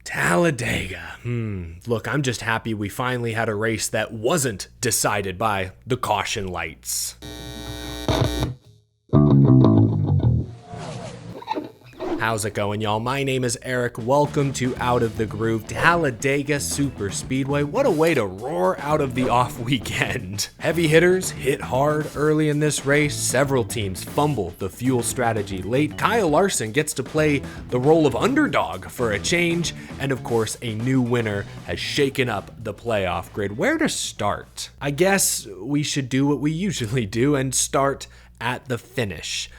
Talladega. Look, I'm just happy we finally had a race that wasn't decided by the caution lights. How's it going, y'all? My name is Eric. Welcome to Out of the Groove, Talladega Super Speedway. What a way to roar out of the off weekend. Heavy hitters hit hard early in this race. Several teams fumble the fuel strategy late. Kyle Larson gets to play the role of underdog for a change. And of course, a new winner has shaken up the playoff grid. Where to start? I guess we should do what we usually do and start at the finish.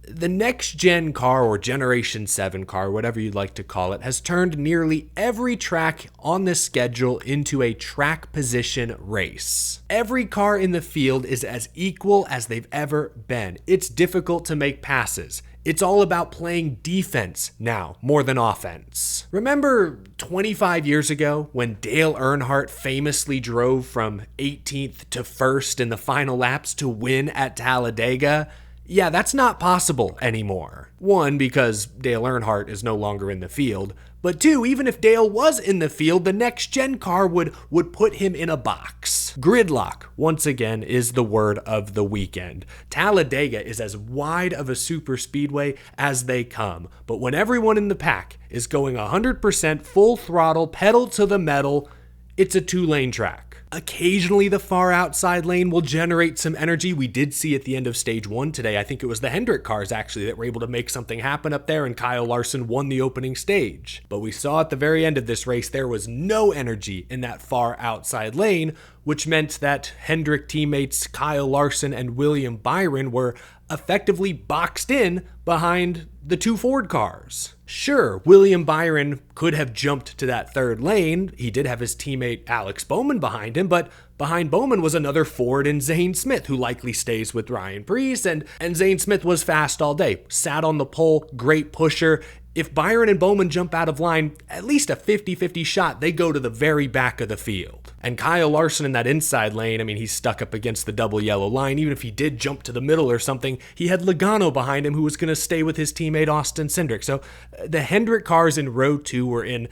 The next-gen car, or Generation 7 car, whatever you'd like to call it, has turned nearly every track on the schedule into a track position race. Every car in the field is as equal as they've ever been. It's difficult to make passes. It's all about playing defense now, more than offense. Remember 25 years ago when Dale Earnhardt famously drove from 18th to 1st in the final laps to win at Talladega? Yeah, that's not possible anymore. One, because Dale Earnhardt is no longer in the field, but two, even if Dale was in the field, the next-gen car would put him in a box. Gridlock, once again, is the word of the weekend. Talladega is as wide of a super speedway as they come, but when everyone in the pack is going 100% full throttle, pedal to the metal, it's a two-lane track. Occasionally, the far outside lane will generate some energy. We did see at the end of stage 1 today, I think it was the Hendrick cars actually that were able to make something happen up there, and Kyle Larson won the opening stage. But we saw at the very end of this race, there was no energy in that far outside lane, which meant that Hendrick teammates Kyle Larson and William Byron were effectively boxed in behind the two Ford cars. Sure, William Byron could have jumped to that third lane. He did have his teammate Alex Bowman behind him, but behind Bowman was another Ford and Zane Smith, who likely stays with Ryan Preece, and Zane Smith was fast all day. Sat on the pole, great pusher. If Byron and Bowman jump out of line, at least a 50-50 shot, they go to the very back of the field. And Kyle Larson in that inside lane, he's stuck up against the double yellow line. Even if he did jump to the middle or something, he had Logano behind him who was going to stay with his teammate Austin Cindric. So the Hendrick cars in row 2 were in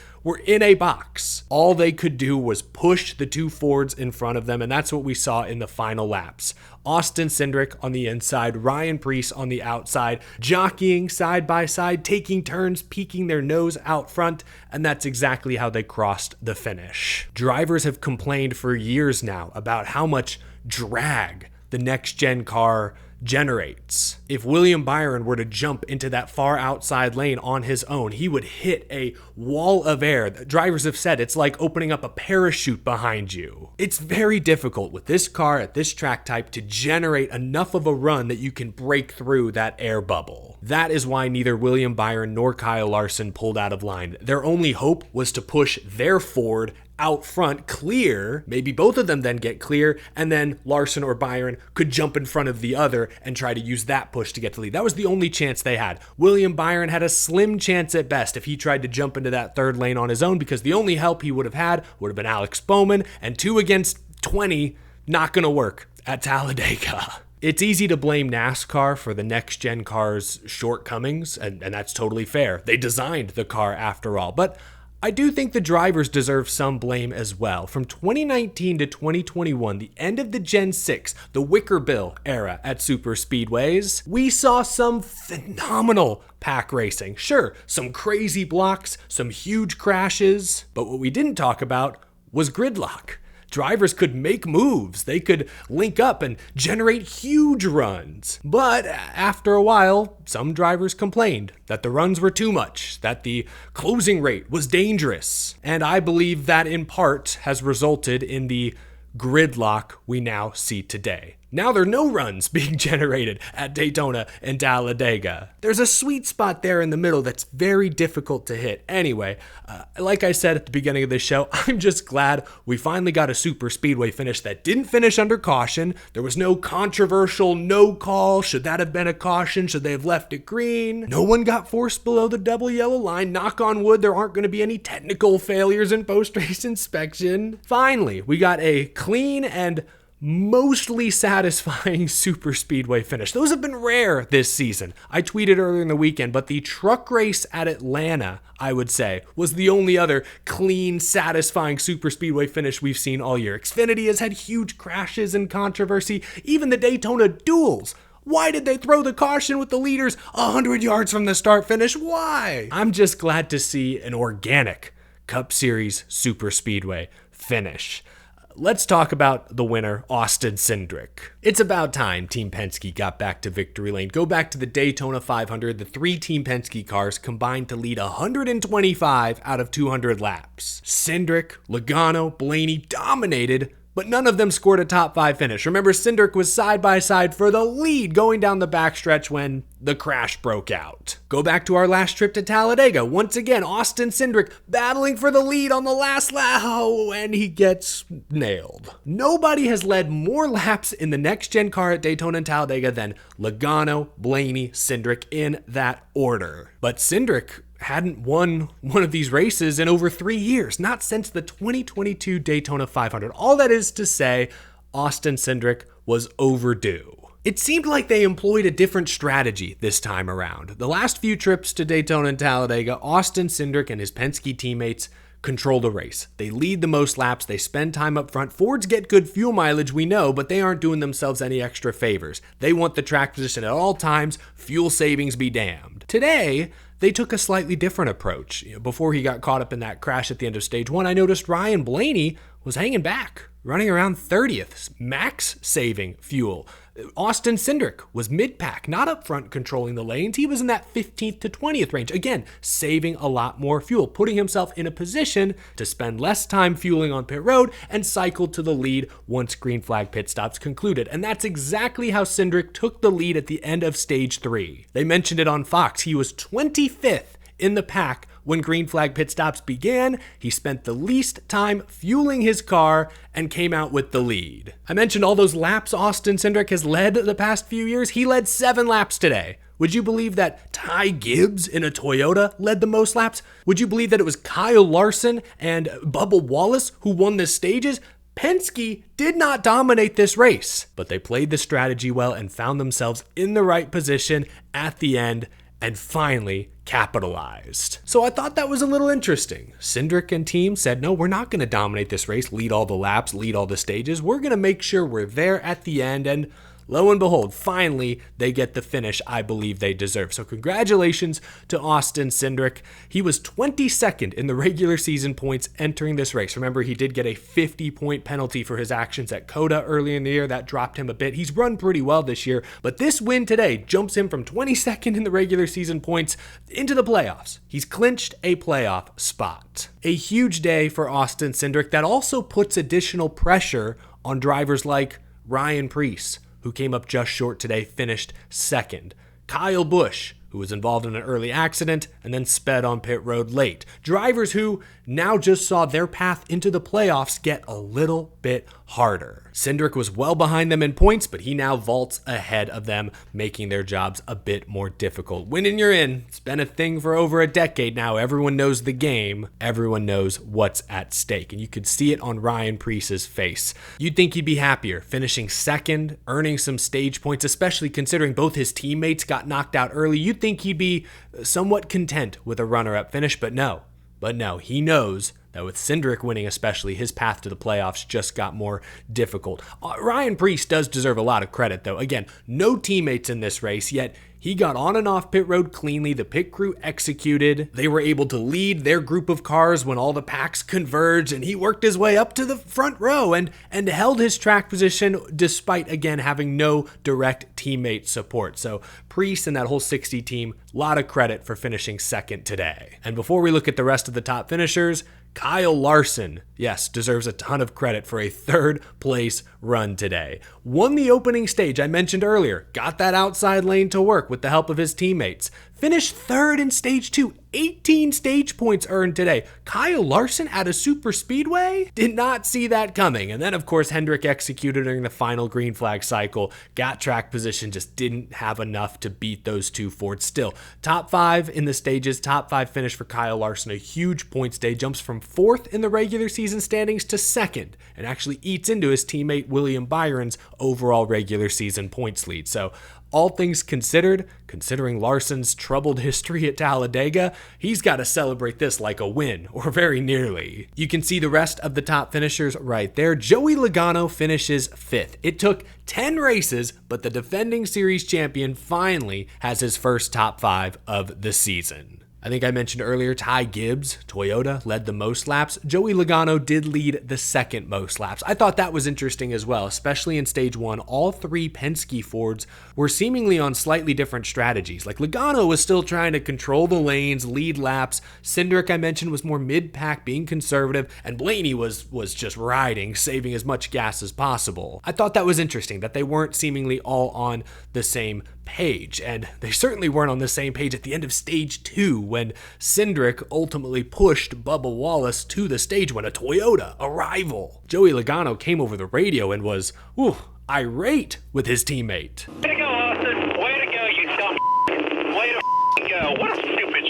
a box. All they could do was push the two Fords in front of them, and that's what we saw in the final laps. Austin Cindric on the inside, Ryan Preece on the outside, jockeying side by side, taking turns, peeking their nose out front, and that's exactly how they crossed the finish. Drivers have complained for years now about how much drag the next-gen car generates. If William Byron were to jump into that far outside lane on his own, he would hit a wall of air. Drivers have said it's like opening up a parachute behind you. It's very difficult with this car at this track type to generate enough of a run that you can break through that air bubble. That is why neither William Byron nor Kyle Larson pulled out of line. Their only hope was to push their Ford out front clear, maybe both of them then get clear, and then Larson or Byron could jump in front of the other and try to use that push to get to lead. That was the only chance they had. William Byron had a slim chance at best if he tried to jump into that third lane on his own, because the only help he would have had would have been Alex Bowman, and 2 against 20, not gonna work at Talladega. It's easy to blame NASCAR for the next-gen car's shortcomings, and that's totally fair. They designed the car after all, but I do think the drivers deserve some blame as well. From 2019 to 2021, the end of the Gen 6, the Wicker Bill era at super speedways, we saw some phenomenal pack racing. Sure, some crazy blocks, some huge crashes, but what we didn't talk about was gridlock. Drivers could make moves, they could link up and generate huge runs. But after a while, some drivers complained that the runs were too much, that the closing rate was dangerous. And I believe that in part has resulted in the gridlock we now see today. Now there are no runs being generated at Daytona and Talladega. There's a sweet spot there in the middle that's very difficult to hit. Anyway, like I said at the beginning of this show, I'm just glad we finally got a super speedway finish that didn't finish under caution. There was no controversial no call. Should that have been a caution? Should they have left it green? No one got forced below the double yellow line. Knock on wood, there aren't going to be any technical failures in post-race inspection. Finally, we got a clean and mostly satisfying super speedway finish. Those have been rare this season. I tweeted earlier in the weekend, but the truck race at Atlanta, I would say, was the only other clean, satisfying super speedway finish we've seen all year. Xfinity has had huge crashes and controversy, even the Daytona duels. Why did they throw the caution with the leaders 100 yards from the start finish? Why? I'm just glad to see an organic Cup Series super speedway finish. Let's talk about the winner, Austin Cindric. It's about time Team Penske got back to victory lane. Go back to the Daytona 500. The three Team Penske cars combined to lead 125 out of 200 laps. Cindric, Logano, Blaney dominated, but none of them scored a top 5 finish. Remember, Cindric was side by side for the lead going down the backstretch when the crash broke out. Go back to our last trip to Talladega. Once again, Austin Cindric battling for the lead on the last lap, and he gets nailed. Nobody has led more laps in the next-gen car at Daytona and Talladega than Logano, Blaney, Cindric in that order. But Cindric hadn't won one of these races in over 3 years, not since the 2022 Daytona 500. All that is to say, Austin Cindric was overdue. It seemed like they employed a different strategy this time around. The last few trips to Daytona and Talladega, Austin Cindric and his Penske teammates control the race. They lead the most laps, they spend time up front. Fords get good fuel mileage, we know, but they aren't doing themselves any extra favors. They want the track position at all times, fuel savings be damned. Today, they took a slightly different approach. Before he got caught up in that crash at the end of stage 1, I noticed Ryan Blaney was hanging back, running around 30th, max saving fuel. Austin Cindric was mid-pack, not up front controlling the lanes. He was in that 15th to 20th range. Again, saving a lot more fuel, putting himself in a position to spend less time fueling on pit road and cycle to the lead once green flag pit stops concluded. And that's exactly how Cindric took the lead at the end of stage 3. They mentioned it on Fox. He was 25th in the pack when green flag pit stops began. He spent the least time fueling his car and came out with the lead. I mentioned all those laps Austin Cindric has led the past few years. He led 7 laps today. Would you believe that Ty Gibbs in a Toyota led the most laps? Would you believe that it was Kyle Larson and Bubba Wallace who won the stages? Penske did not dominate this race, but they played the strategy well and found themselves in the right position at the end and finally capitalized. So I thought that was a little interesting. Cindric and team said, no, we're not going to dominate this race, lead all the laps, lead all the stages. We're going to make sure we're there at the end, and lo and behold, finally, they get the finish I believe they deserve. So congratulations to Austin Cindric. He was 22nd in the regular season points entering this race. Remember, he did get a 50-point penalty for his actions at COTA early in the year. That dropped him a bit. He's run pretty well this year, but this win today jumps him from 22nd in the regular season points into the playoffs. He's clinched a playoff spot. A huge day for Austin Cindric that also puts additional pressure on drivers like Ryan Preece, who came up just short today, finished second. Kyle Busch, who was involved in an early accident and then sped on pit road late. Drivers who now just saw their path into the playoffs get a little bit harder. Cindric was well behind them in points, but he now vaults ahead of them, making their jobs a bit more difficult. Winning you're in. It's been a thing for over a decade now. Everyone knows the game. Everyone knows what's at stake. And you could see it on Ryan Preece's face. You'd think he'd be happier, finishing second, earning some stage points, especially considering both his teammates got knocked out early. You'd think he'd be somewhat content with a runner-up finish, but no. He knows that with Cindric winning especially, his path to the playoffs just got more difficult. Ryan Preece does deserve a lot of credit, though. Again, no teammates in this race, yet he got on and off pit road cleanly. The pit crew executed. They were able to lead their group of cars when all the packs converged, and he worked his way up to the front row and held his track position despite, again, having no direct teammate support. So Preece and that whole 60 team, a lot of credit for finishing second today. And before we look at the rest of the top finishers, Kyle Larson, yes, deserves a ton of credit for a third place run today. Won the opening stage I mentioned earlier, got that outside lane to work with the help of his teammates. finished third in stage 2. 18 stage points earned today. Kyle Larson at a super speedway? Did not see that coming. And then, of course, Hendrick executed during the final green flag cycle. Got track position, just didn't have enough to beat those two Fords. Still, top 5 in the stages, top 5 finish for Kyle Larson. A huge points day, jumps from 4th in the regular season standings to 2nd, and actually eats into his teammate William Byron's overall regular season points lead. So, all things considered, considering Larson's troubled history at Talladega, he's got to celebrate this like a win, or very nearly. You can see the rest of the top finishers right there. Joey Logano finishes 5th. It took 10 races, but the defending series champion finally has his first top 5 of the season. I think I mentioned earlier, Ty Gibbs, Toyota, led the most laps. Joey Logano did lead the second most laps. I thought that was interesting as well, especially in stage 1. All 3 Penske Fords were seemingly on slightly different strategies. Like Logano was still trying to control the lanes, lead laps. Cindric, I mentioned, was more mid-pack, being conservative, and Blaney was just riding, saving as much gas as possible. I thought that was interesting, that they weren't seemingly all on the same page, and they certainly weren't on the same page at the end of stage 2 when Cindric ultimately pushed Bubba Wallace to the stage when a Toyota, a rival. Joey Logano came over the radio and was, irate with his teammate. Way to go, Austin. Way to go, you dumb. Way to go. What a stupid.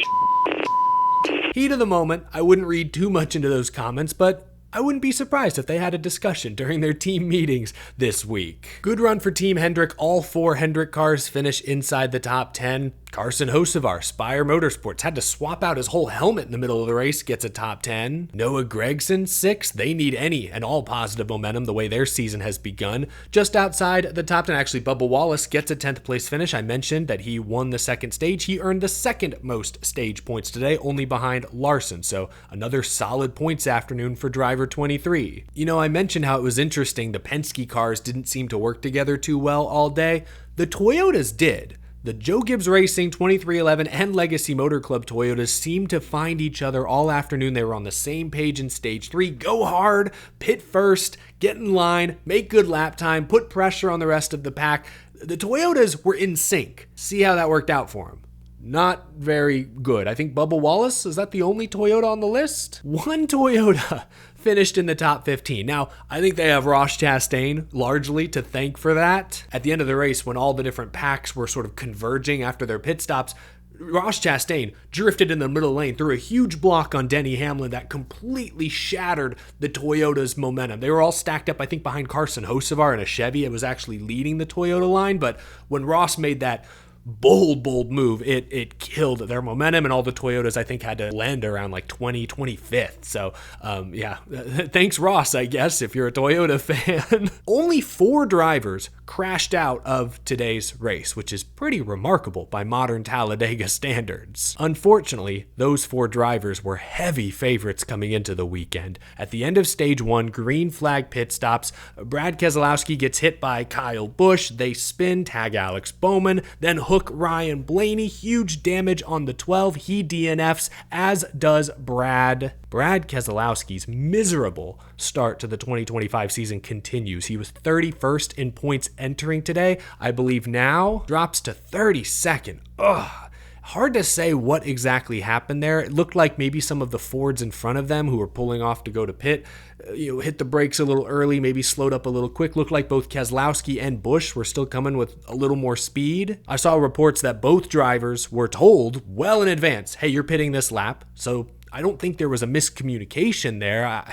Heat of the moment, I wouldn't read too much into those comments, but I wouldn't be surprised if they had a discussion during their team meetings this week. Good run for Team Hendrick. All 4 Hendrick cars finish inside the top 10. Carson Hocevar, Spire Motorsports, had to swap out his whole helmet in the middle of the race, gets a top 10. Noah Gragson, 6th. They need any and all positive momentum the way their season has begun. Just outside the top 10, actually, Bubba Wallace gets a 10th place finish. I mentioned that he won the second stage. He earned the second most stage points today, only behind Larson. So another solid points afternoon for driver 23. You know, I mentioned how it was interesting the Penske cars didn't seem to work together too well all day. The Toyotas did. The Joe Gibbs Racing, 2311, and Legacy Motor Club Toyotas seemed to find each other all afternoon. They were on the same page in stage 3. Go hard, pit first, get in line, make good lap time, put pressure on the rest of the pack. The Toyotas were in sync. See how that worked out for them. Not very good. I think Bubba Wallace, is that the only Toyota on the list? One Toyota finished in the top 15. Now, I think they have Ross Chastain largely to thank for that. At the end of the race, when all the different packs were sort of converging after their pit stops, Ross Chastain drifted in the middle lane through a huge block on Denny Hamlin that completely shattered the Toyota's momentum. They were all stacked up, I think, behind Carson Hocevar in a Chevy. It was actually leading the Toyota line, but when Ross made that bold move, it killed their momentum, and all the Toyotas, I think, had to land around like 25th. So, thanks Ross, I guess, if you're a Toyota fan. Only 4 drivers crashed out of today's race, which is pretty remarkable by modern Talladega standards. Unfortunately, those 4 drivers were heavy favorites coming into the weekend. At the end of stage 1, green flag pit stops, Brad Keselowski gets hit by Kyle Busch. They spin, tag Alex Bowman, then hook Ryan Blaney. Huge damage on the 12. He DNFs, as does Brad. Brad Keselowski's miserable start to the 2025 season continues. He was 31st in points entering today. I believe now drops to 32nd. Hard to say what exactly happened there. It looked like maybe some of the Fords in front of them who were pulling off to go to pit, hit the brakes a little early, maybe slowed up a little quick. Looked like both Keselowski and Busch were still coming with a little more speed. I saw reports that both drivers were told well in advance, hey, you're pitting this lap. So I don't think there was a miscommunication there.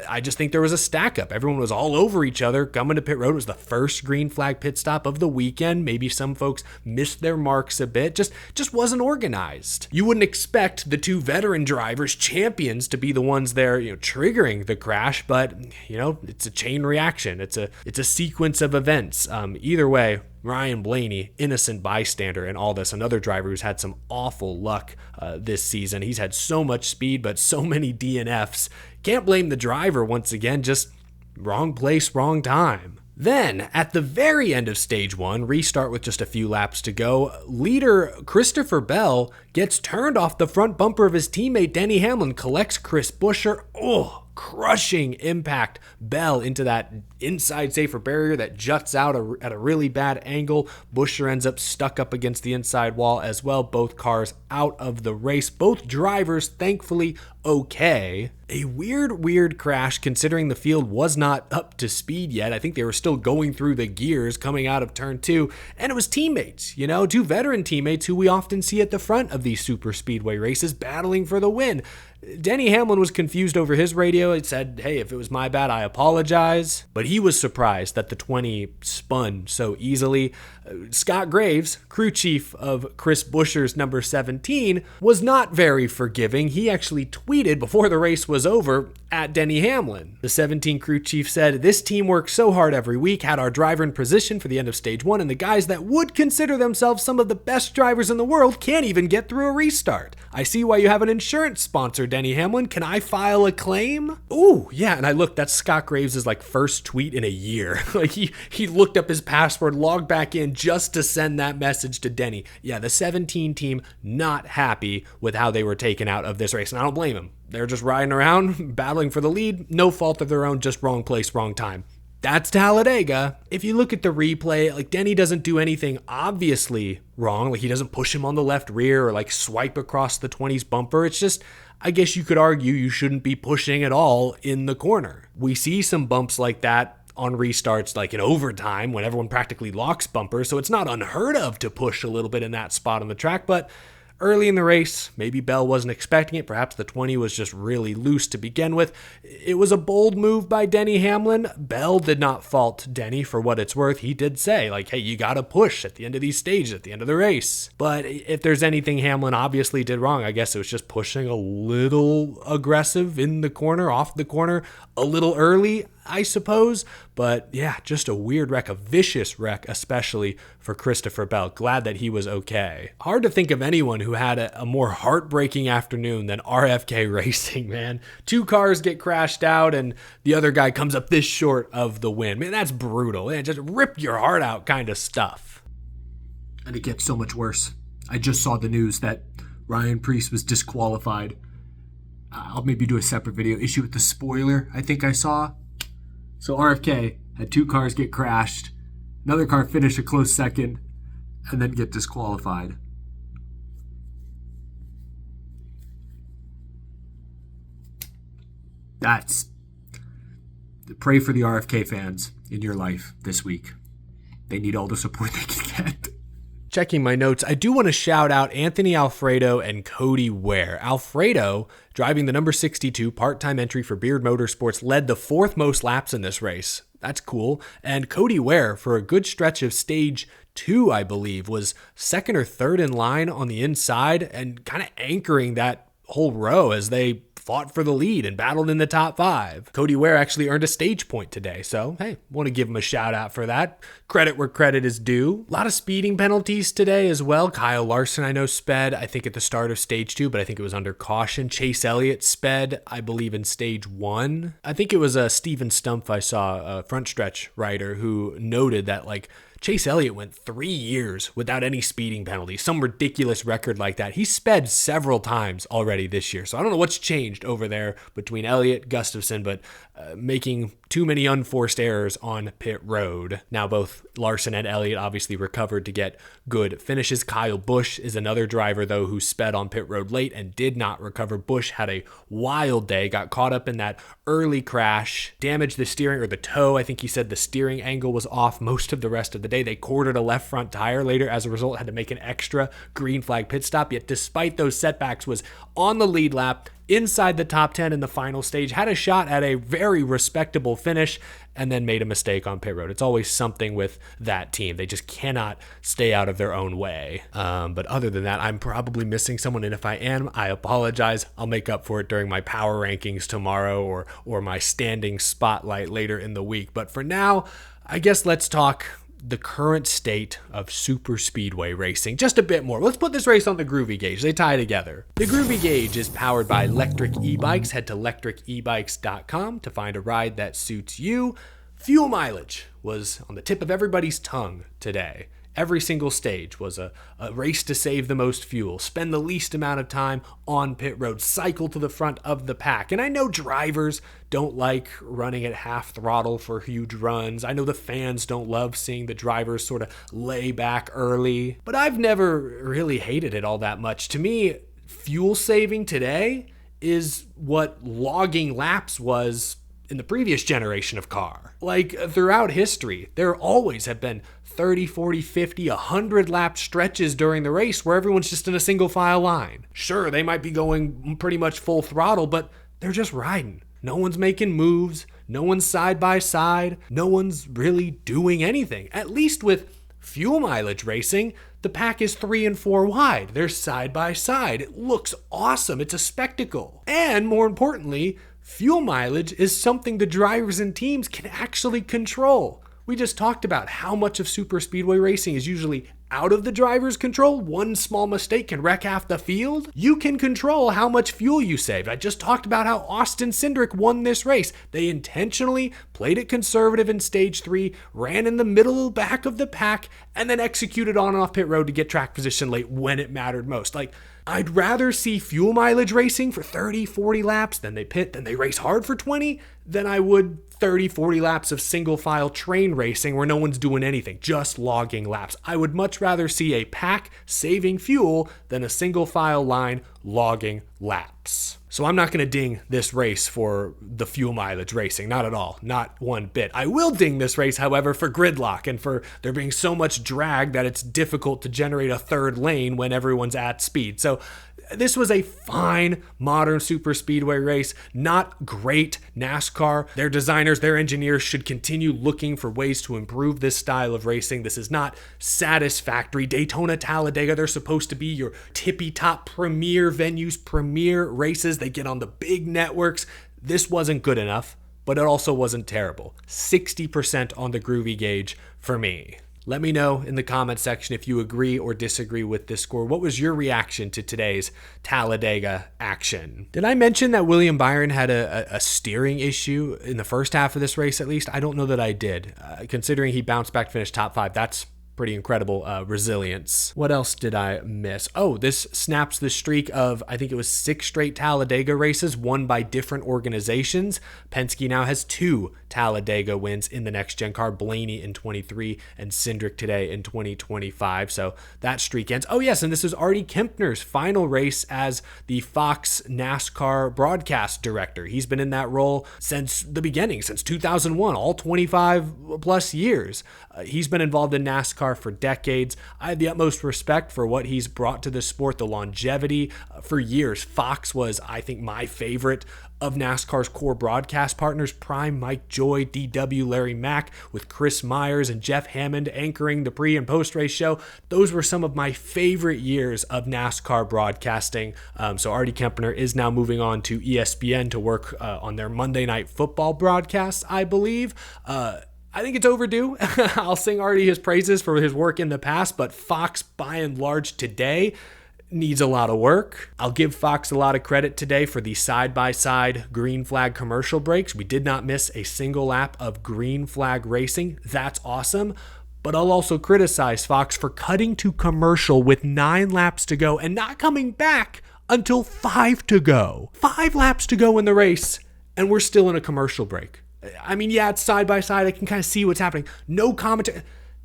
I just think there was a stack up. Everyone was all over each other coming to pit road. It was the first green flag pit stop of the weekend. Maybe some folks missed their marks a bit. Just wasn't organized. You wouldn't expect the 2 veteran drivers, champions, to be the ones there, triggering the crash, but it's a chain reaction. It's a sequence of events. Either way, Ryan Blaney, innocent bystander in all this. Another driver who's had some awful luck this season. He's had so much speed, but so many DNFs. Can't blame the driver once again, just wrong place, wrong time. Then, at the very end of stage 1, restart with just a few laps to go, leader Christopher Bell gets turned off the front bumper of his teammate Denny Hamlin, collects Chris Buescher. crushing impact. Bell into that inside safer barrier that juts out at a really bad angle. Buescher ends up stuck up against the inside wall as well. Both cars out of the race. Both drivers, thankfully, okay. A weird crash considering the field was not up to speed yet. I think they were still going through the gears coming out of turn 2. And it was teammates, two veteran teammates who we often see at the front of these super speedway races battling for the win. Denny Hamlin was confused over his radio. It said, hey, if it was my bad, I apologize. But he was surprised that the 20 spun so easily. Scott Graves, crew chief of Chris Buescher's number 17, was not very forgiving. He actually tweeted before the race was over at Denny Hamlin. The 17 crew chief said, this team worked so hard every week, had our driver in position for the end of stage 1, and the guys that would consider themselves some of the best drivers in the world can't even get through a restart. I see why you have an insurance sponsor, Denny Hamlin. Can I file a claim? Ooh, yeah, and I looked, that's Scott Graves' first tweet in a year. He looked up his password, logged back in just to send that message to Denny. Yeah, the 17 team not happy with how they were taken out of this race, and I don't blame them. They're just riding around, battling for the lead, no fault of their own, just wrong place, wrong time. That's Talladega. If you look at the replay, Denny doesn't do anything obviously wrong. He doesn't push him on the left rear or swipe across the 20's bumper. It's just, I guess you could argue you shouldn't be pushing at all in the corner. We see some bumps like that on restarts, in overtime when everyone practically locks bumpers. So it's not unheard of to push a little bit in that spot on the track, but early in the race, maybe Bell wasn't expecting it. Perhaps the 20 was just really loose to begin with. It was a bold move by Denny Hamlin. Bell did not fault Denny for what it's worth. He did say, hey, you got to push at the end of these stages, at the end of the race. But if there's anything Hamlin obviously did wrong, I guess it was just pushing a little aggressive in the corner, off the corner, a little early, I suppose. But yeah, just a weird wreck, a vicious wreck, especially for Christopher Bell. Glad that he was okay. Hard to think of anyone who had a more heartbreaking afternoon than RFK Racing, man. 2 cars get crashed out and the other guy comes up this short of the win. Man, that's brutal. Man, just rip your heart out kind of stuff. And it gets so much worse. I just saw the news that Ryan Preece was disqualified. I'll maybe do a separate video issue with the spoiler I think I saw. So RFK had 2 cars get crashed, another car finish a close second, and then get disqualified. Pray for the RFK fans in your life this week. They need all the support they can get. Checking my notes, I do want to shout out Anthony Alfredo and Cody Ware. Alfredo, driving the number 62 part-time entry for Beard Motorsports, led the 4th most laps in this race. That's cool. And Cody Ware, for a good stretch of stage 2, I believe, was 2nd or 3rd in line on the inside and kind of anchoring that whole row as they fought for the lead and battled in the top 5. Cody Ware actually earned a stage point today, so hey, want to give him a shout out for that. Credit where credit is due. A lot of speeding penalties today as well. Kyle Larson, I know, sped, I think at the start of stage 2, but I think it was under caution. Chase Elliott sped, I believe, in stage 1. I think it was Steven Stumpf I saw, a front stretch rider, who noted that Chase Elliott went 3 years without any speeding penalties, some ridiculous record like that. He sped several times already this year. So I don't know what's changed over there between Elliott, Gustafson, but making too many unforced errors on pit road. Now both Larson and Elliott obviously recovered to get good finishes. Kyle Busch is another driver, though, who sped on pit road late and did not recover. Busch had a wild day, got caught up in that early crash, damaged the steering or the toe. I think he said the steering angle was off most of the rest of the day. They quartered a left front tire later. As a result, had to make an extra green flag pit stop. Yet despite those setbacks, was on the lead lap, inside the top 10 in the final stage, had a shot at a very respectable finish, and then made a mistake on pit road. It's always something with that team. They just cannot stay out of their own way. But other than that, I'm probably missing someone, and if I am, I apologize. I'll make up for it during my power rankings tomorrow or my standing spotlight later in the week. But for now, I guess let's talk the current state of super speedway racing just a bit more. Let's put this race on the Groovy Gauge. They tie together. The Groovy Gauge is powered by Electric E-Bikes. Head to electricebikes.com to find a ride that suits you. Fuel mileage was on the tip of everybody's tongue today. Every single stage was a race to save the most fuel, spend the least amount of time on pit road, cycle to the front of the pack. And I know drivers don't like running at half throttle for huge runs. I know the fans don't love seeing the drivers sort of lay back early, but I've never really hated it all that much. To me, fuel saving today is what logging laps was in the previous generation of car. Like, throughout history, there always have been 30, 40, 50, 100 lap stretches during the race where everyone's just in a single file line. Sure, they might be going pretty much full throttle, but they're just riding. No one's making moves. No one's side by side. No one's really doing anything. At least with fuel mileage racing, the pack is 3 and 4 wide. They're side by side. It looks awesome. It's a spectacle. And more importantly, fuel mileage is something the drivers and teams can actually control. We just talked about how much of super speedway racing is usually out of the driver's control. One small mistake can wreck half the field. You can control how much fuel you saved. I just talked about how Austin Cindric won this race. They intentionally played it conservative in stage 3, ran in the middle back of the pack, and then executed on and off pit road to get track position late when it mattered most. Like, I'd rather see fuel mileage racing for 30, 40 laps, then they pit, then they race hard for 20, than I would 30, 40 laps of single file train racing where no one's doing anything, just logging laps. I would much rather see a pack saving fuel than a single file line logging laps. So I'm not going to ding this race for the fuel mileage racing, not at all, not one bit. I will ding this race, however, for gridlock and for there being so much drag that it's difficult to generate a third lane when everyone's at speed. So this was a fine modern super speedway race, not great NASCAR. Their designers, their engineers should continue looking for ways to improve this style of racing. This is not satisfactory. Daytona, Talladega, they're supposed to be your tippy top premier venues, premier races. They get on the big networks. This wasn't good enough, but it also wasn't terrible. 60% on the Groovy Gauge for me. Let me know in the comment section if you agree or disagree with this score. What was your reaction to today's Talladega action? Did I mention that William Byron had a steering issue in the first half of this race at least? I don't know that I did. Considering he bounced back to finish top 5, that's pretty incredible resilience. What else did I miss? Oh, this snaps the streak of, I think it was 6 straight Talladega races won by different organizations. Penske now has 2 Talladega wins in the next gen car, Blaney in 23 and Cindric today in 2025. So that streak ends. Oh yes, and this is Artie Kempner's final race as the Fox NASCAR broadcast director. He's been in that role since the beginning, since 2001, all 25 plus years. He's been involved in NASCAR for decades. I have the utmost respect for what he's brought to the sport, the longevity. For years, Fox was, I think, my favorite of NASCAR's core broadcast partners. Prime Mike Joy, DW, Larry Mack, with Chris Myers and Jeff Hammond anchoring the pre and post race show. Those were some of my favorite years of NASCAR broadcasting. So Artie Kempner is now moving on to ESPN to work on their Monday Night Football broadcast, I believe. I think it's overdue. I'll sing Artie his praises for his work in the past, but Fox, by and large today, needs a lot of work. I'll give Fox a lot of credit today for the side-by-side green flag commercial breaks. We did not miss a single lap of green flag racing. That's awesome. But I'll also criticize Fox for cutting to commercial with 9 laps to go and not coming back until 5 to go. 5 laps to go in the race, and we're still in a commercial break. I mean, yeah, it's side by side. I can kind of see what's happening. No commentary.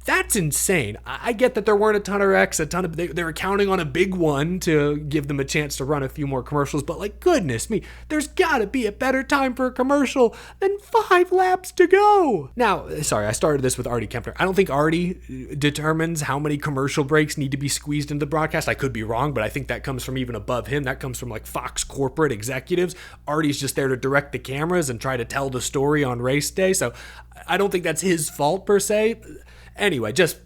That's insane. I get that there weren't a ton of wrecks, they were counting on a big one to give them a chance to run a few more commercials, but like, goodness me, there's gotta be a better time for a commercial than 5 laps to go. Now, sorry, I started this with Artie Kempner. I don't think Artie determines how many commercial breaks need to be squeezed into the broadcast. I could be wrong, but I think that comes from even above him. That comes from like Fox corporate executives. Artie's just there to direct the cameras and try to tell the story on race day, so I don't think that's his fault per se. Anyway, just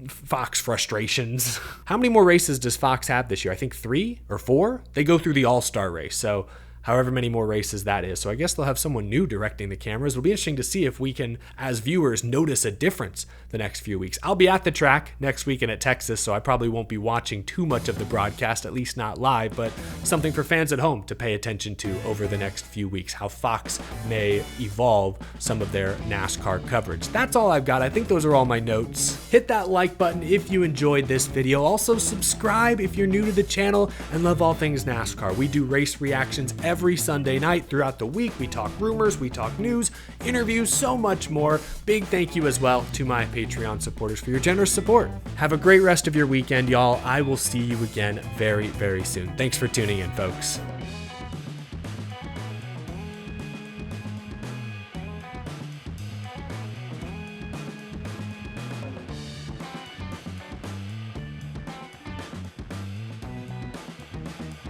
Fox frustrations. How many more races does Fox have this year? I think 3 or 4. They go through the All-Star race. So however many more races that is. So I guess they'll have someone new directing the cameras. It'll be interesting to see if we can, as viewers, notice a difference the next few weeks. I'll be at the track next weekend at Texas, so I probably won't be watching too much of the broadcast, at least not live, but something for fans at home to pay attention to over the next few weeks, how Fox may evolve some of their NASCAR coverage. That's all I've got. I think those are all my notes. Hit that like button if you enjoyed this video. Also subscribe if you're new to the channel and love all things NASCAR. We do race reactions every Sunday night throughout the week. We talk rumors, we talk news, interviews, so much more. Big thank you as well to my Patreon supporters for your generous support. Have a great rest of your weekend, y'all. I will see you again very, very soon. Thanks for tuning in, folks.